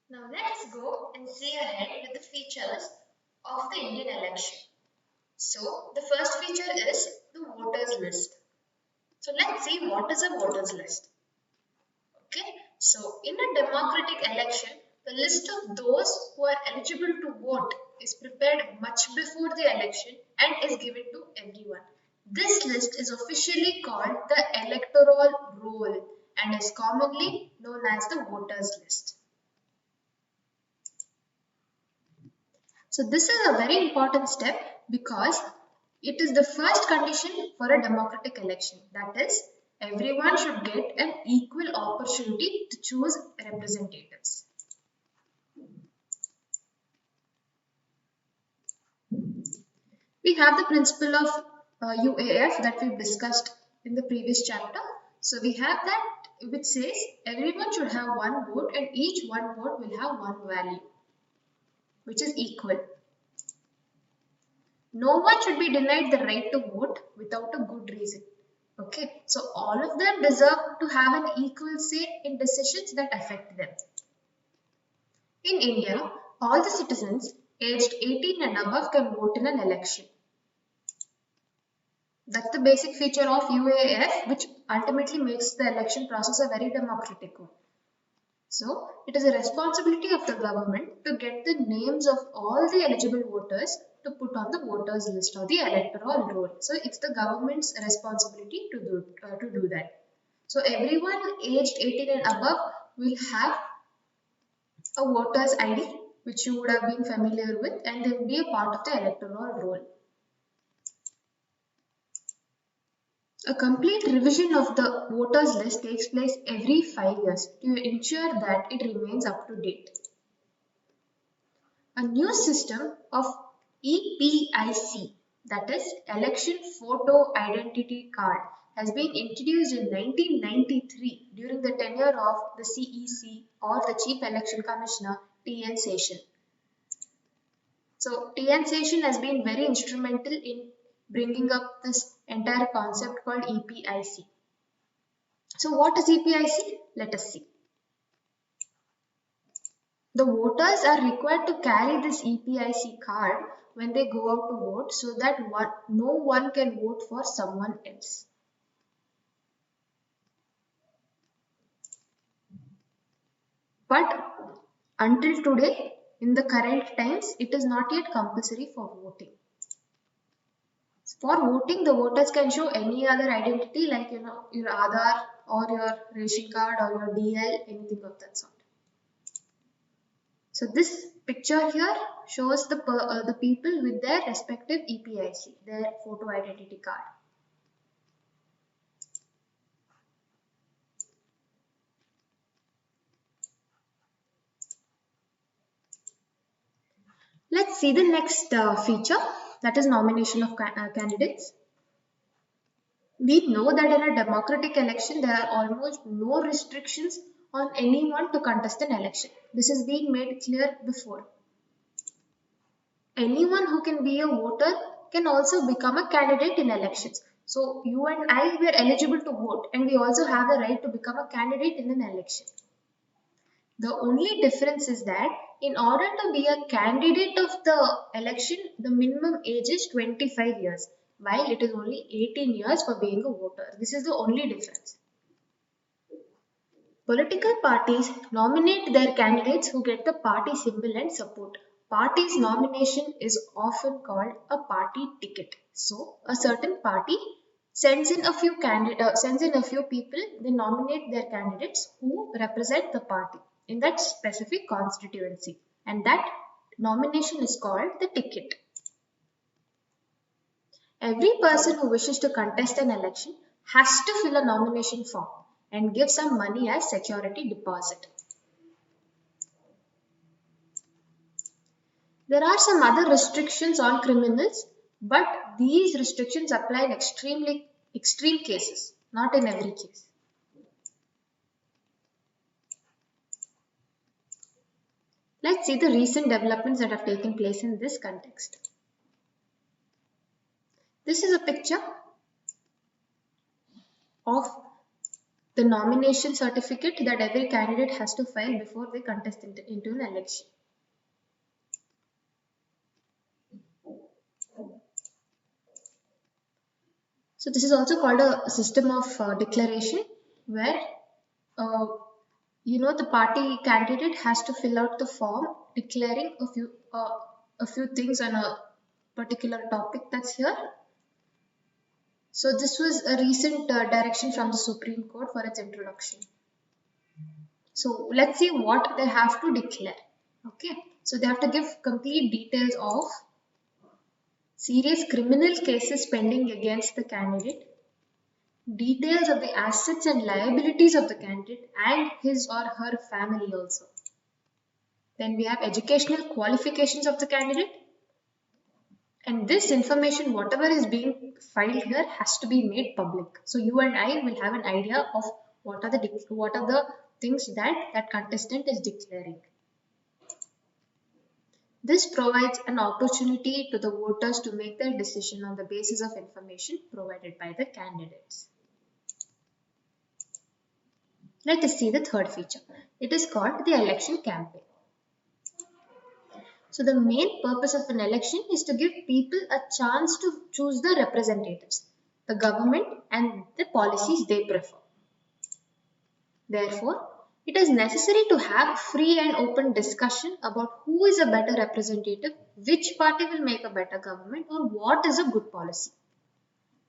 Now let's go and see ahead with the features of the Indian election. So the first feature is the voters list. So let's see what is a voters list. Okay, so in a democratic election, the list of those who are eligible to vote is prepared much before the election and is given to everyone. This list is officially called the electoral roll and is commonly known as the voters list. So this is a very important step because it is the first condition for a democratic election. That is, everyone should get an equal opportunity to choose representatives. We have the principle of UAF that we discussed in the previous chapter. So we have that which says everyone should have one vote and each one vote will have one value, which is equal. No one should be denied the right to vote without a good reason. Okay, so all of them deserve to have an equal say in decisions that affect them. In India, all the citizens aged 18 and above can vote in an election. That's the basic feature of UAF, which ultimately makes the election process a very democratic one. So, it is a responsibility of the government to get the names of all the eligible voters to put on the voters list or the electoral roll. So, it's the government's responsibility to do that. So, everyone aged 18 and above will have a voter's ID, which you would have been familiar with, and they will be a part of the electoral roll. A complete revision of the voters list takes place every 5 years to ensure that it remains up to date. A new system of EPIC, that is Election Photo Identity Card, has been introduced in 1993 during the tenure of the CEC or the Chief Election Commissioner T.N. Seshan. So T.N. Seshan has been very instrumental in bringing up this entire concept called EPIC. So what is EPIC? Let us see. The voters are required to carry this EPIC card when they go out to vote so that no one can vote for someone else. But until today, in the current times, it is not yet compulsory for voting. For voting, the voters can show any other identity like your Aadhaar or your ration card or your DL, anything of that sort. So this picture here shows the people with their respective EPIC, their photo identity card. Let's see the next feature, that is nomination of candidates. We know that in a democratic election, there are almost no restrictions on anyone to contest an election. This is being made clear before. Anyone who can be a voter can also become a candidate in elections. So you and I were eligible to vote and we also have the right to become a candidate in an election. The only difference is that in order to be a candidate of the election, the minimum age is 25 years, while it is only 18 years for being a voter. This is the only difference. Political parties nominate their candidates who get the party symbol and support. Party's nomination is often called a party ticket. So, a certain party sends in a few people. They nominate their candidates who represent the party in that specific constituency, and that nomination is called the ticket. Every person who wishes to contest an election has to fill a nomination form and give some money as security deposit. There are some other restrictions on criminals, but these restrictions apply in extreme cases, not in every case. Let's see the recent developments that have taken place in this context. This is a picture of the nomination certificate that every candidate has to file before they contest into an election. So this is also called a system of declaration, where the party candidate has to fill out the form declaring a few things on a particular topic that's here. So this was a recent direction from the Supreme Court for its introduction. So let's see what they have to declare. Okay, so they have to give complete details of serious criminal cases pending against the candidate, details of the assets and liabilities of the candidate and his or her family also. Then we have educational qualifications of the candidate. And this information, whatever is being filed here, has to be made public. So you and I will have an idea of what are the things that contestant is declaring. This provides an opportunity to the voters to make their decision on the basis of information provided by the candidates. Let us see the third feature. It is called the election campaign. So the main purpose of an election is to give people a chance to choose the representatives, the government and the policies they prefer. Therefore, it is necessary to have free and open discussion about who is a better representative, which party will make a better government, or what is a good policy.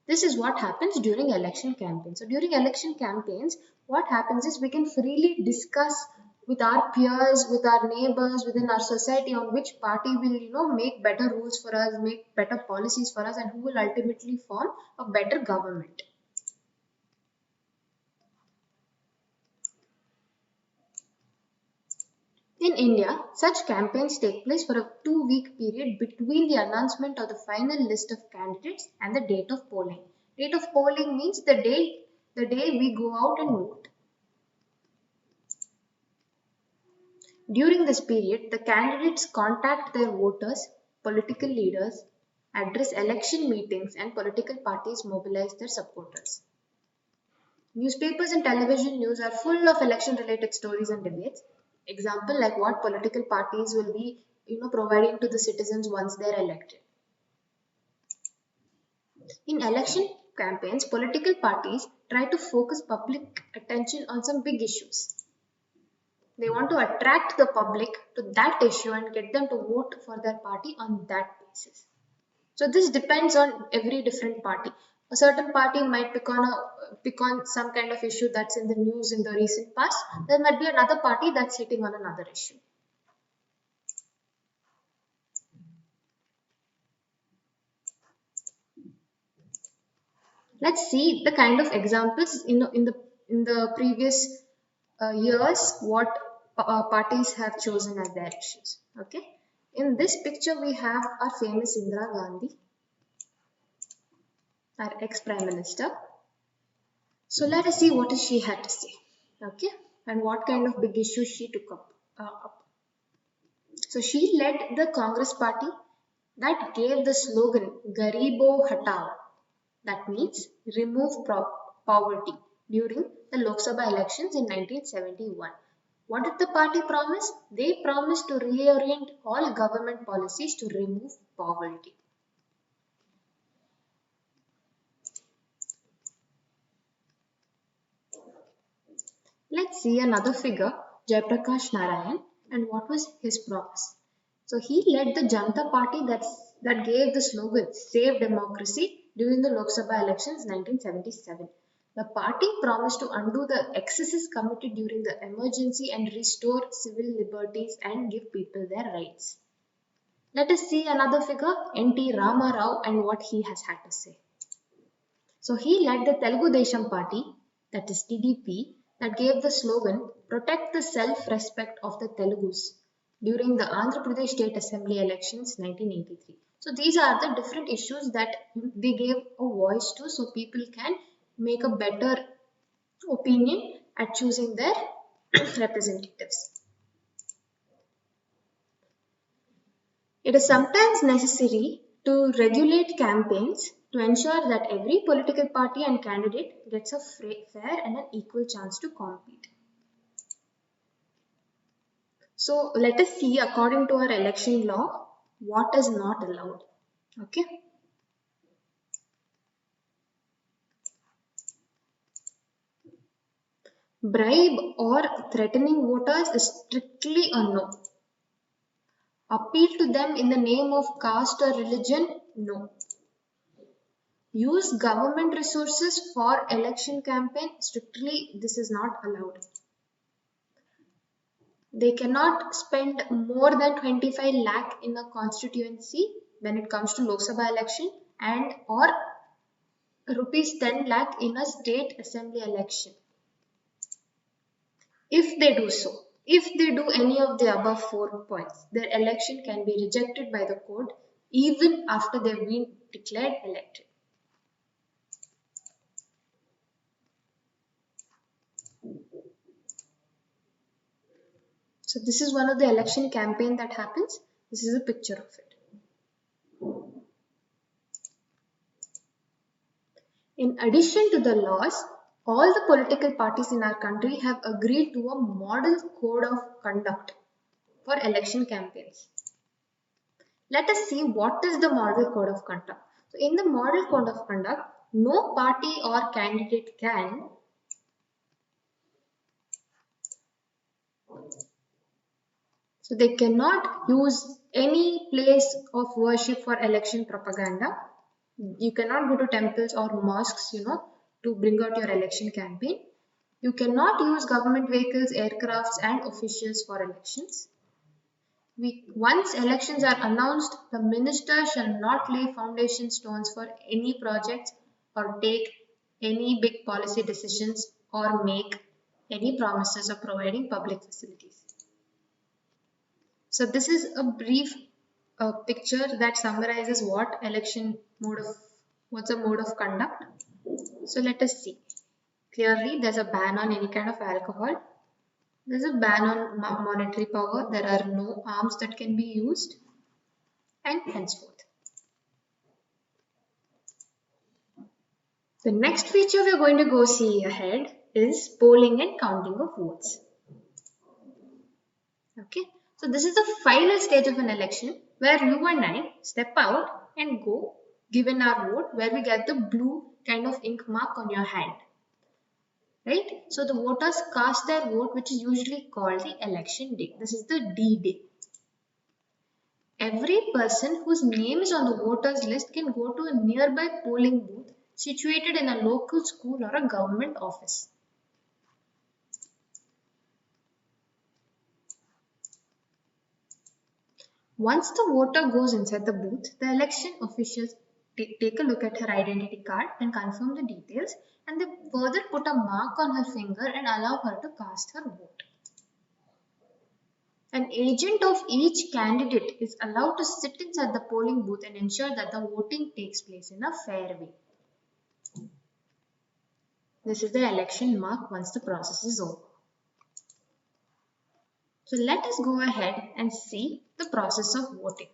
This is what happens during election campaigns. So during election campaigns, what happens is we can freely discuss with our peers, with our neighbors, within our society on which party will, make better rules for us, make better policies for us, and who will ultimately form a better government. In India, such campaigns take place for a 2-week period between the announcement of the final list of candidates and the date of polling. Date of polling means the day we go out and vote. During this period, the candidates contact their voters, political leaders, address election meetings, and political parties mobilize their supporters. Newspapers and television news are full of election-related stories and debates. Example, like what political parties will be, providing to the citizens once they're elected. In election campaigns, political parties try to focus public attention on some big issues. They want to attract the public to that issue and get them to vote for their party on that basis. So this depends on every different party. A certain party might pick on some kind of issue that's in the news in the recent past. There might be another party that's hitting on another issue. Let's see the kind of examples in the previous years what parties have chosen as their issues. Okay. In this picture, we have our famous Indira Gandhi, our ex-Prime Minister. So let us see what she had to say. Okay. And what kind of big issues she took up. So she led the Congress party that gave the slogan Garibo Hatao. That means remove poverty during the Lok Sabha elections in 1971. What did the party promise? They promised to reorient all government policies to remove poverty. Let's see another figure, Jayaprakash Narayan, and what was his promise. So he led the Janata Party that gave the slogan Save Democracy during the Lok Sabha elections 1977. The party promised to undo the excesses committed during the emergency and restore civil liberties and give people their rights. Let us see another figure, N.T. Rama Rao, and what he has had to say. So he led the Telugu Desam Party, that is TDP, that gave the slogan Protect the Self-Respect of the Telugus during the Andhra Pradesh State Assembly elections 1983. So these are the different issues that they gave a voice to, so people can make a better opinion at choosing their representatives. It is sometimes necessary to regulate campaigns to ensure that every political party and candidate gets a fair and an equal chance to compete. So let us see, according to our election law, what is not allowed. Okay. Bribe or threatening voters is strictly a no. Appeal to them in the name of caste or religion? No. Use government resources for election campaign? Strictly, this is not allowed. They cannot spend more than 25 lakh in a constituency when it comes to Lok Sabha election and or rupees 10 lakh in a state assembly election. If they do so, if they do any of the above 4 points, their election can be rejected by the court even after they've been declared elected. So this is one of the election campaign that happens. This is a picture of it. In addition to the laws, all the political parties in our country have agreed to a model code of conduct for election campaigns. Let us see what is the model code of conduct. So in the model code of conduct, no party or candidate can So they cannot use any place of worship for election propaganda. You cannot go to temples or mosques, to bring out your election campaign. You cannot use government vehicles, aircrafts and officials for elections. Once elections are announced, the minister shall not lay foundation stones for any projects or take any big policy decisions or make any promises of providing public facilities. So this is a brief picture that summarizes what's a mode of conduct. So let us see. Clearly, there's a ban on any kind of alcohol. There's a ban on monetary power. There are no arms that can be used, and henceforth. The next feature we're going to go see ahead is polling and counting of votes. Okay. So this is the final stage of an election where you and I step out and go give in our vote, where we get the blue kind of ink mark on your hand. Right? So the voters cast their vote, which is usually called the election day. This is the D-Day. Every person whose name is on the voters list can go to a nearby polling booth situated in a local school or a government office. Once the voter goes inside the booth, the election officials take a look at her identity card and confirm the details, and they further put a mark on her finger and allow her to cast her vote. An agent of each candidate is allowed to sit inside the polling booth and ensure that the voting takes place in a fair way. This is the election mark once the process is over. So let us go ahead and see the process of voting.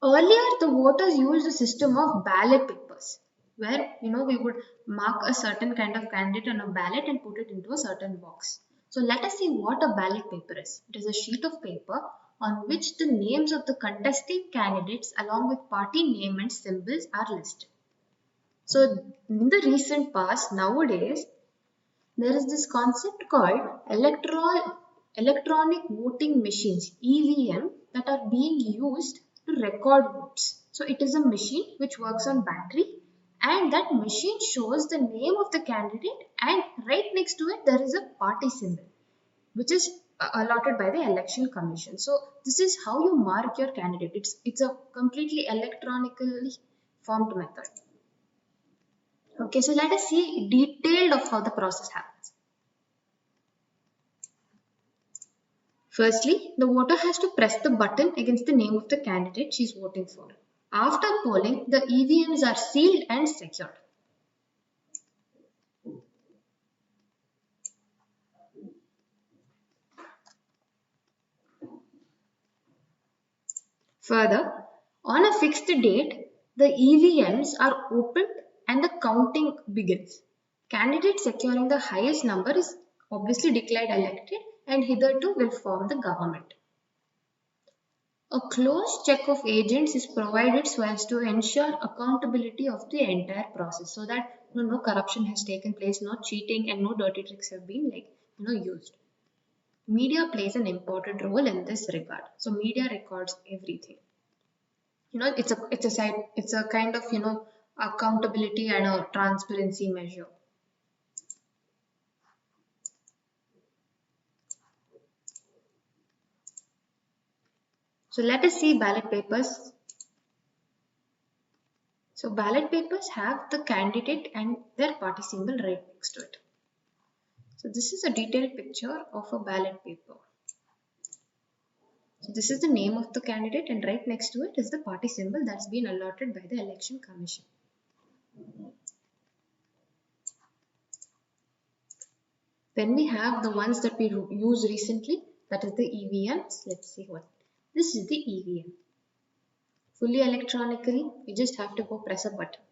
Earlier, the voters used a system of ballot papers where we would mark a certain kind of candidate on a ballot and put it into a certain box. So let us see what a ballot paper is. It is a sheet of paper on which the names of the contesting candidates along with party name and symbols are listed. So in the recent past, nowadays, there is this concept called electronic voting machines, EVM, that are being used to record votes. So it is a machine which works on battery, and that machine shows the name of the candidate, and right next to it there is a party symbol which is allotted by the election commission. So this is how you mark your candidate. It's a completely electronically formed method. Okay, so let us see detailed of how the process happens. Firstly, the voter has to press the button against the name of the candidate she is voting for. After polling, the EVMs are sealed and secured. Further, fixed date, the EVMs are opened and the counting begins. Candidate securing the highest number is obviously declared elected and hitherto will form the government. A close check of agents is provided so as to ensure accountability of the entire process, so that no corruption has taken place, no cheating and no dirty tricks have been used. Media plays an important role in this regard. So media records everything. It's a kind of accountability and a transparency measure. So let us see ballot papers. So ballot papers have the candidate and their party symbol right next to it. So this is a detailed picture of a ballot paper. So this is the name of the candidate and right next to it is the party symbol that's been allotted by the Election Commission. Then we have the ones that we used recently, that is the EVMs. Let's see what. This is the EVM. Fully electronically, you just have to go press a button.